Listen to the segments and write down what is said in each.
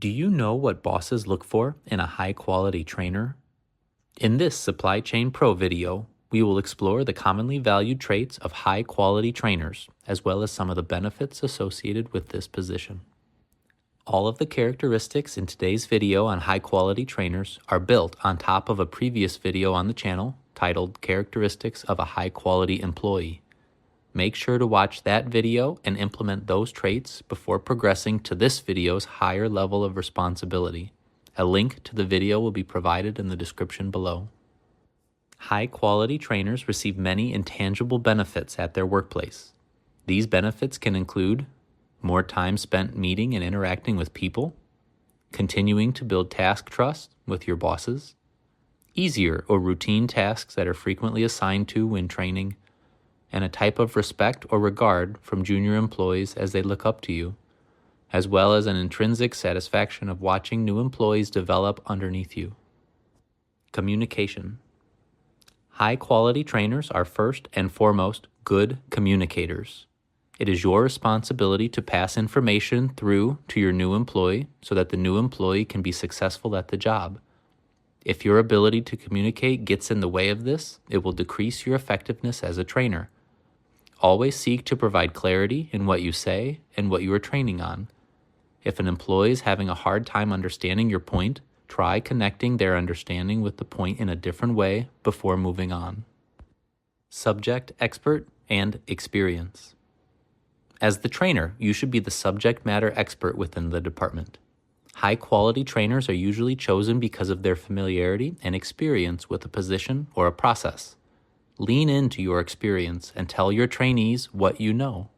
Do you know what bosses look for in a high-quality trainer? In this Supply Chain Pro video, we will explore the commonly valued traits of high-quality trainers, as well as some of the benefits associated with this position. All of the characteristics in today's video on high-quality trainers are built on top of a previous video on the channel titled Characteristics of a High-Quality Employee. Make sure to watch that video and implement those traits before progressing to this video's higher level of responsibility. A link to the video will be provided in the description below. High-quality trainers receive many intangible benefits at their workplace. These benefits can include more time spent meeting and interacting with people, continuing to build task trust with your bosses, easier or routine tasks that are frequently assigned to when training, and a type of respect or regard from junior employees as they look up to you, as well as an intrinsic satisfaction of watching new employees develop underneath you. Communication. High-quality trainers are first and foremost good communicators. It is your responsibility to pass information through to your new employee so that the new employee can be successful at the job. If your ability to communicate gets in the way of this, it will decrease your effectiveness as a trainer. Always seek to provide clarity in what you say and what you are training on. If an employee is having a hard time understanding your point, try connecting their understanding with the point in a different way before moving on. Subject expert and experience. As the trainer, you should be the subject matter expert within the department. High-quality trainers are usually chosen because of their familiarity and experience with a position or a process. Lean into your experience and tell your trainees what you know.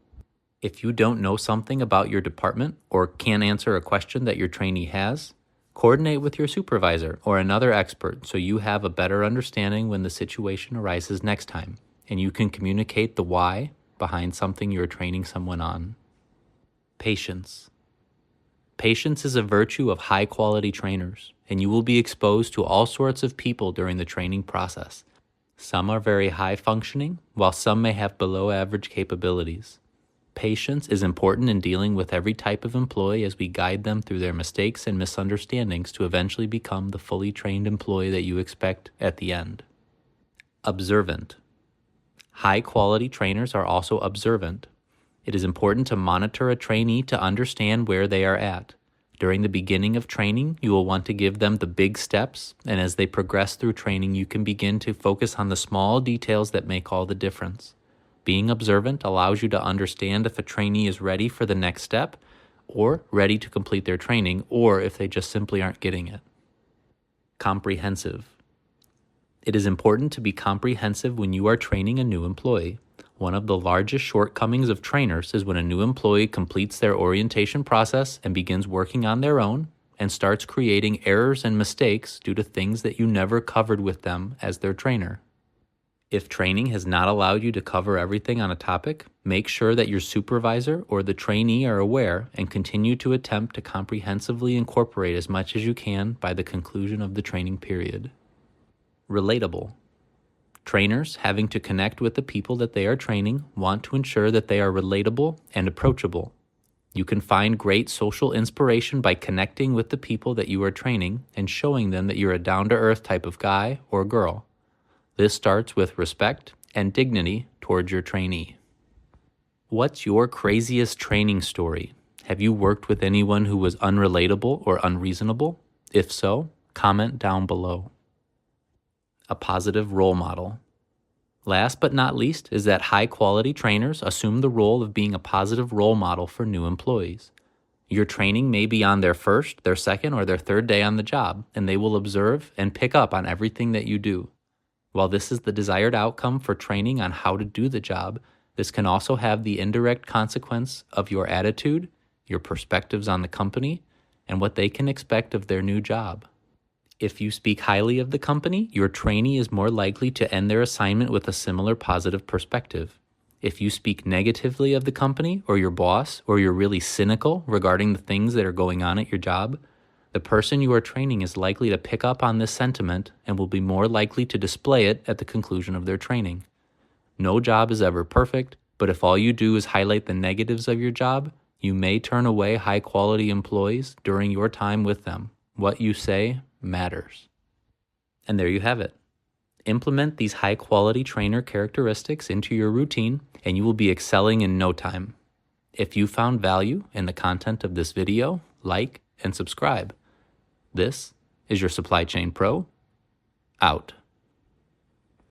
If you don't know something about your department or can't answer a question that your trainee has, coordinate with your supervisor or another expert so you have a better understanding when the situation arises next time, and you can communicate the why behind something you're training someone on. Patience. Patience is a virtue of high-quality trainers, and you will be exposed to all sorts of people during the training process. Some are very high-functioning, while some may have below-average capabilities. Patience is important in dealing with every type of employee as we guide them through their mistakes and misunderstandings to eventually become the fully trained employee that you expect at the end. Observant. High-quality trainers are also observant. It is important to monitor a trainee to understand where they are at. During the beginning of training, you will want to give them the big steps, and as they progress through training, you can begin to focus on the small details that make all the difference. Being observant allows you to understand if a trainee is ready for the next step, or ready to complete their training, or if they just simply aren't getting it. Comprehensive. It is important to be comprehensive when you are training a new employee. One of the largest shortcomings of trainers is when a new employee completes their orientation process and begins working on their own and starts creating errors and mistakes due to things that you never covered with them as their trainer. If training has not allowed you to cover everything on a topic, make sure that your supervisor or the trainee are aware and continue to attempt to comprehensively incorporate as much as you can by the conclusion of the training period. Relatable. Trainers, having to connect with the people that they are training, want to ensure that they are relatable and approachable. You can find great social inspiration by connecting with the people that you are training and showing them that you're a down-to-earth type of guy or girl. This starts with respect and dignity towards your trainee. What's your craziest training story? Have you worked with anyone who was unrelatable or unreasonable? If so, comment down below. A positive role model. Last but not least is that high-quality trainers assume the role of being a positive role model for new employees. Your training may be on their first, their second, or their third day on the job, and they will observe and pick up on everything that you do. While this is the desired outcome for training on how to do the job, this can also have the indirect consequence of your attitude, your perspectives on the company, and what they can expect of their new job. If you speak highly of the company, your trainee is more likely to end their assignment with a similar positive perspective. If you speak negatively of the company or your boss, or you're really cynical regarding the things that are going on at your job, the person you are training is likely to pick up on this sentiment and will be more likely to display it at the conclusion of their training. No job is ever perfect, but if all you do is highlight the negatives of your job, You may turn away high-quality employees during your time with them. What you say matters. And there you have it. Implement these high-quality trainer characteristics into your routine, and you will be excelling in no time. If you found value in the content of this video, like and subscribe. This is your Supply Chain Pro, out.